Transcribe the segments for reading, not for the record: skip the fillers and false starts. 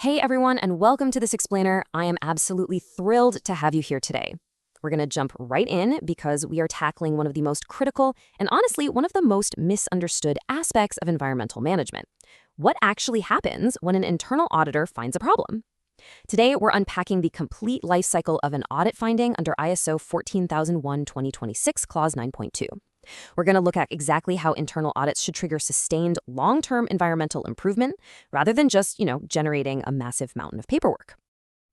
Hey everyone, and welcome to this explainer. I am absolutely thrilled to have you here today. We're going to jump right in because we are tackling one of the most critical and honestly one of the most misunderstood aspects of environmental management. What actually happens when an internal auditor finds a problem? Today, we're unpacking the complete life cycle of an audit finding under ISO 14001:2026, Clause 9.2. We're going to look at exactly how internal audits should trigger sustained long-term environmental improvement rather than just, generating a massive mountain of paperwork.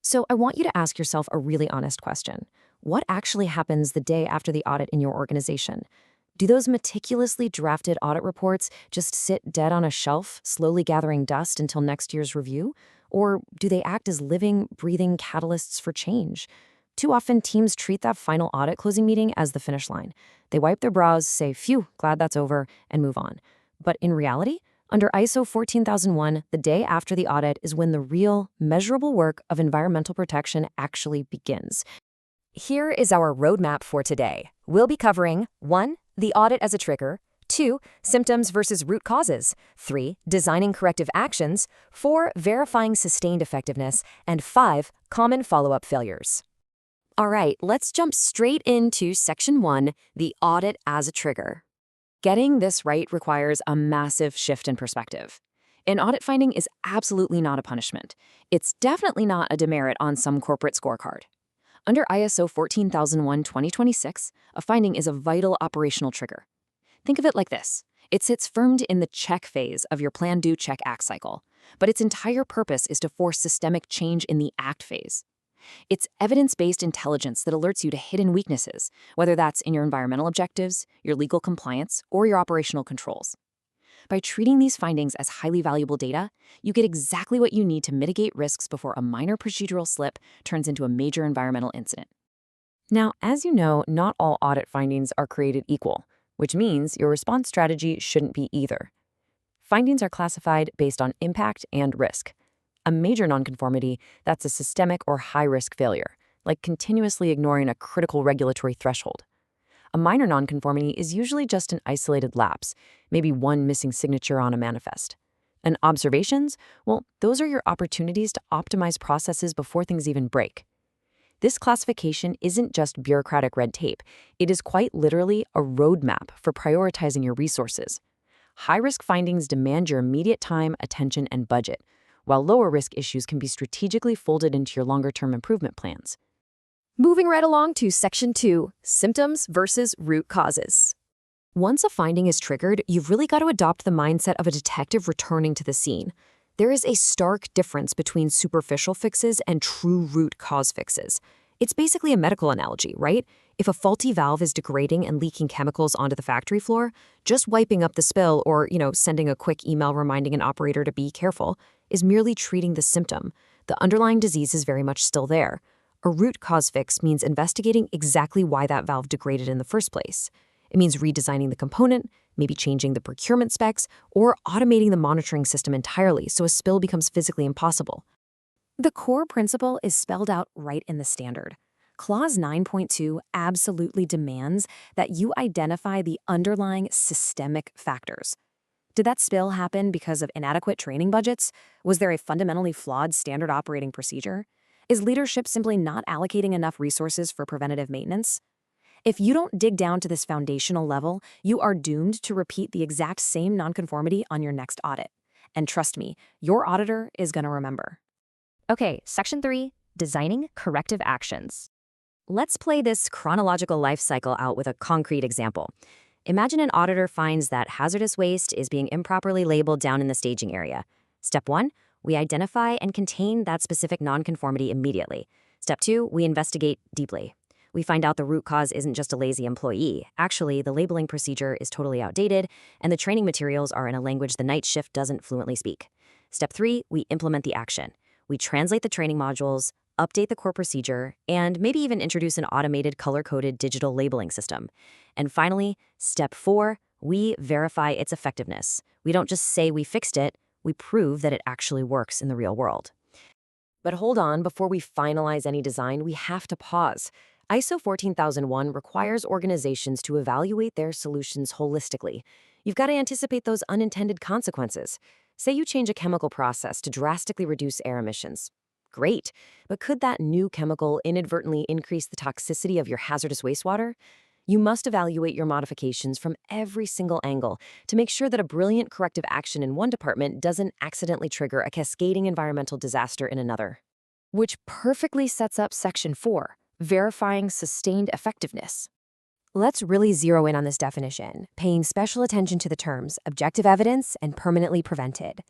So I want you to ask yourself a really honest question. What actually happens the day after the audit in your organization? Do those meticulously drafted audit reports just sit dead on a shelf, slowly gathering dust until next year's review? Or do they act as living, breathing catalysts for change? Too often, teams treat that final audit closing meeting as the finish line. They wipe their brows, say, phew, glad that's over, and move on. But in reality, under ISO 14001, the day after the audit is when the real, measurable work of environmental protection actually begins. Here is our roadmap for today. We'll be covering 1. The audit as a trigger, 2. Symptoms versus root causes, 3. Designing corrective actions, 4. Verifying sustained effectiveness, and 5. Common follow-up failures. All right, let's jump straight into Section 1, the audit as a trigger. Getting this right requires a massive shift in perspective. An audit finding is absolutely not a punishment. It's definitely not a demerit on some corporate scorecard. Under ISO 14001:2026, a finding is a vital operational trigger. Think of it like this. It sits firmed in the check phase of your plan, do, check, act cycle, but its entire purpose is to force systemic change in the act phase. It's evidence-based intelligence that alerts you to hidden weaknesses, whether that's in your environmental objectives, your legal compliance, or your operational controls. By treating these findings as highly valuable data, you get exactly what you need to mitigate risks before a minor procedural slip turns into a major environmental incident. Now, as you know, not all audit findings are created equal, which means your response strategy shouldn't be either. Findings are classified based on impact and risk. A major nonconformity, that's a systemic or high-risk failure, like continuously ignoring a critical regulatory threshold. A minor nonconformity is usually just an isolated lapse, maybe one missing signature on a manifest. And observations, well, those are your opportunities to optimize processes before things even break. This classification isn't just bureaucratic red tape. It is quite literally a roadmap for prioritizing your resources. High-risk findings demand your immediate time, attention, and budget, while lower-risk issues can be strategically folded into your longer-term improvement plans. Moving right along to Section 2, Symptoms versus Root Causes. Once a finding is triggered, you've really got to adopt the mindset of a detective returning to the scene. There is a stark difference between superficial fixes and true root cause fixes. It's basically a medical analogy, right? If a faulty valve is degrading and leaking chemicals onto the factory floor, just wiping up the spill or, sending a quick email reminding an operator to be careful is merely treating the symptom. The underlying disease is very much still there. A root cause fix means investigating exactly why that valve degraded in the first place. It means redesigning the component, maybe changing the procurement specs, or automating the monitoring system entirely so a spill becomes physically impossible. The core principle is spelled out right in the standard. Clause 9.2 absolutely demands that you identify the underlying systemic factors. Did that spill happen because of inadequate training budgets? Was there a fundamentally flawed standard operating procedure? Is leadership simply not allocating enough resources for preventative maintenance? If you don't dig down to this foundational level, you are doomed to repeat the exact same nonconformity on your next audit. And trust me, your auditor is going to remember. Okay, Section 3, Designing Corrective Actions. Let's play this chronological life cycle out with a concrete example. Imagine an auditor finds that hazardous waste is being improperly labeled down in the staging area. Step 1, we identify and contain that specific nonconformity immediately. Step 2, we investigate deeply. We find out the root cause isn't just a lazy employee. Actually, the labeling procedure is totally outdated, and the training materials are in a language the night shift doesn't fluently speak. Step 3, we implement the action. We translate the training modules, update the core procedure, and maybe even introduce an automated color-coded digital labeling system. And finally, Step 4, we verify its effectiveness. We don't just say we fixed it, we prove that it actually works in the real world. But hold on, before we finalize any design, we have to pause. ISO 14001 requires organizations to evaluate their solutions holistically. You've got to anticipate those unintended consequences. Say you change a chemical process to drastically reduce air emissions. Great, but could that new chemical inadvertently increase the toxicity of your hazardous wastewater? You must evaluate your modifications from every single angle to make sure that a brilliant corrective action in one department doesn't accidentally trigger a cascading environmental disaster in another. Which perfectly sets up Section 4, verifying sustained effectiveness. Let's really zero in on this definition, paying special attention to the terms objective evidence and permanently prevented.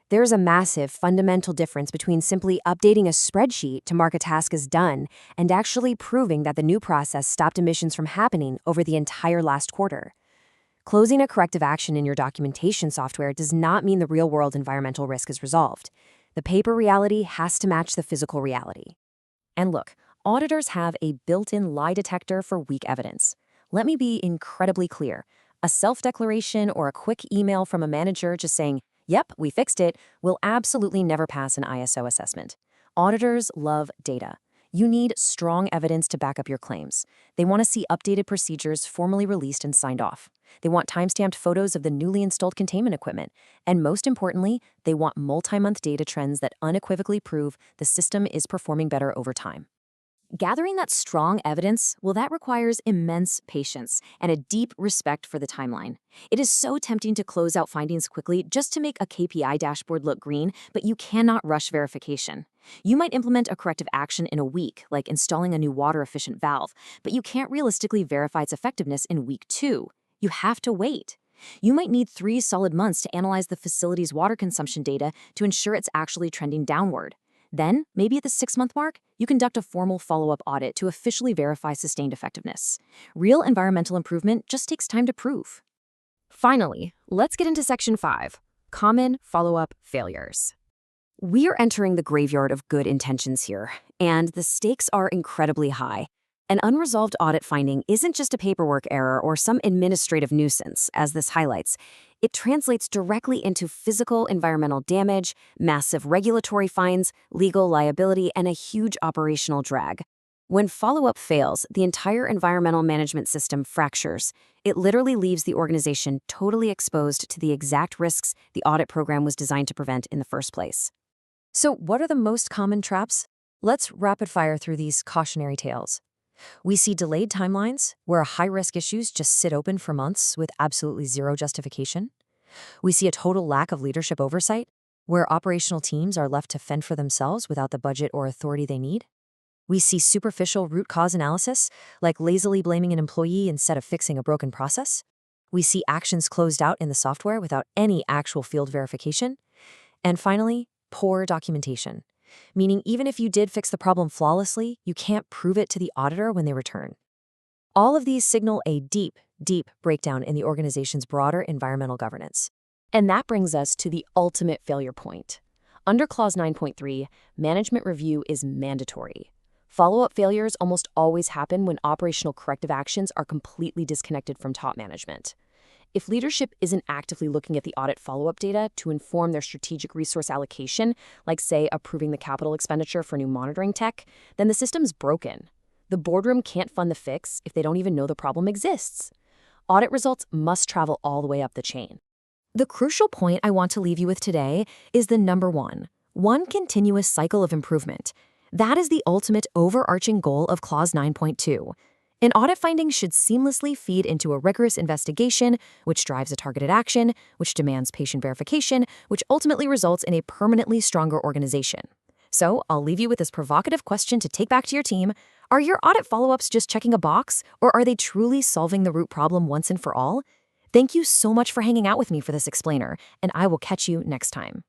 There's a massive fundamental difference between simply updating a spreadsheet to mark a task as done and actually proving that the new process stopped emissions from happening over the entire last quarter. Closing a corrective action in your documentation software does not mean the real-world environmental risk is resolved. The paper reality has to match the physical reality. And look, auditors have a built-in lie detector for weak evidence. Let me be incredibly clear. A self-declaration or a quick email from a manager just saying, "Yep, we fixed it," will absolutely never pass an ISO assessment. Auditors love data. You need strong evidence to back up your claims. They want to see updated procedures formally released and signed off. They want time-stamped photos of the newly installed containment equipment. And most importantly, they want multi-month data trends that unequivocally prove the system is performing better over time. Gathering that strong evidence, well, that requires immense patience and a deep respect for the timeline. It is so tempting to close out findings quickly just to make a KPI dashboard look green, but you cannot rush verification. You might implement a corrective action in a week, like installing a new water-efficient valve, but you can't realistically verify its effectiveness in week 2. You have to wait. You might need 3 solid months to analyze the facility's water consumption data to ensure it's actually trending downward. Then, maybe at the 6-month mark, you conduct a formal follow-up audit to officially verify sustained effectiveness. Real environmental improvement just takes time to prove. Finally, let's get into Section 5, common follow-up failures. We are entering the graveyard of good intentions here, and the stakes are incredibly high. An unresolved audit finding isn't just a paperwork error or some administrative nuisance, as this highlights. It translates directly into physical environmental damage, massive regulatory fines, legal liability, and a huge operational drag. When follow-up fails, the entire environmental management system fractures. It literally leaves the organization totally exposed to the exact risks the audit program was designed to prevent in the first place. So, what are the most common traps? Let's rapid-fire through these cautionary tales. We see delayed timelines, where high-risk issues just sit open for months with absolutely zero justification. We see a total lack of leadership oversight, where operational teams are left to fend for themselves without the budget or authority they need. We see superficial root cause analysis, like lazily blaming an employee instead of fixing a broken process. We see actions closed out in the software without any actual field verification. And finally, poor documentation, meaning even if you did fix the problem flawlessly, you can't prove it to the auditor when they return. All of these signal a deep, deep breakdown in the organization's broader environmental governance. And that brings us to the ultimate failure point. Under Clause 9.3, management review is mandatory. Follow-up failures almost always happen when operational corrective actions are completely disconnected from top management. If leadership isn't actively looking at the audit follow-up data to inform their strategic resource allocation, like, say, approving the capital expenditure for new monitoring tech, then the system's broken. The boardroom can't fund the fix if they don't even know the problem exists. Audit results must travel all the way up the chain. The crucial point I want to leave you with today is the number one continuous cycle of improvement. That is the ultimate overarching goal of Clause 9.2. An audit finding should seamlessly feed into a rigorous investigation, which drives a targeted action, which demands patient verification, which ultimately results in a permanently stronger organization. So I'll leave you with this provocative question to take back to your team. Are your audit follow-ups just checking a box, or are they truly solving the root problem once and for all? Thank you so much for hanging out with me for this explainer, and I will catch you next time.